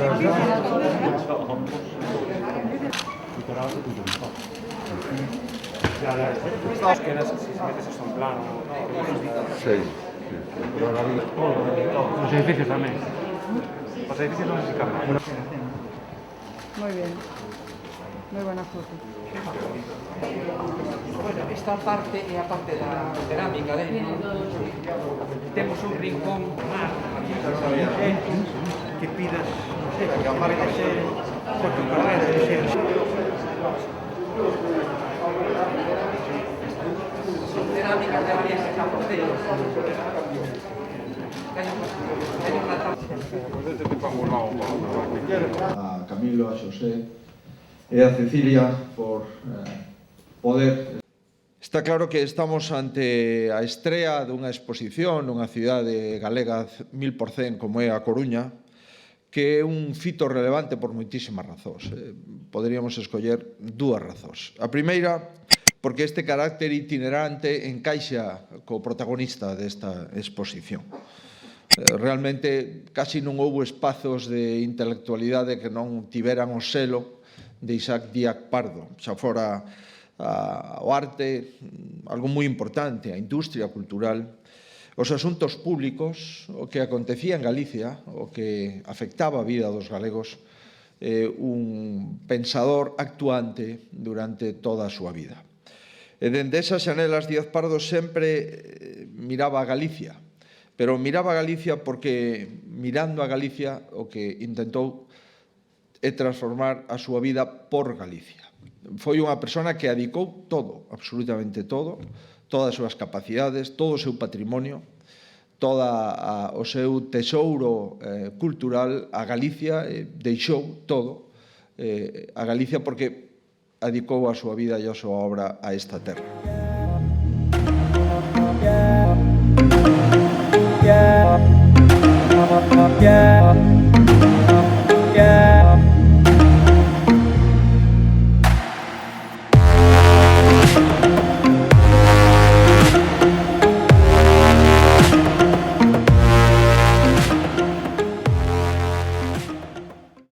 Que si metes eso en plano. Sí. Los edificios también. Los edificios no sé si cambian. Muy bien. Muy buena foto. Bueno, esta parte é a parte da cerámica dentro. Temos un rincón aquí que pidas, non sei, que aparece ser Porto Carrera, non sei. Son cerámicas de varias etapas de a Camilo, a Xosé e a Cecilia por poder. Está claro que estamos ante a estrea dunha exposición nunha cidade galega 1000% como é a Coruña, que é un fito relevante por moitísimas razóns. Poderíamos escoller dúas razóns. A primeira, porque este carácter itinerante encaixa co protagonista desta exposición. Realmente, casi non houbo espazos de intelectualidade que non tiveran o selo de Isaac Díaz Pardo, xa fora o arte, algo moi importante, a industria cultural, os asuntos públicos, o que acontecía en Galicia, o que afectaba a vida dos galegos, un pensador actuante durante toda a súa vida. E dende esas xanelas Díaz Pardo sempre miraba a Galicia, pero miraba a Galicia porque, mirando a Galicia, o que intentou é transformar a súa vida por Galicia. Foi unha persona que adicou todo, absolutamente todo, todas as súas capacidades, todo o seu patrimonio, todo o seu tesouro cultural a Galicia, deixou todo a Galicia porque adicou a súa vida e a súa obra a esta terra. Yeah.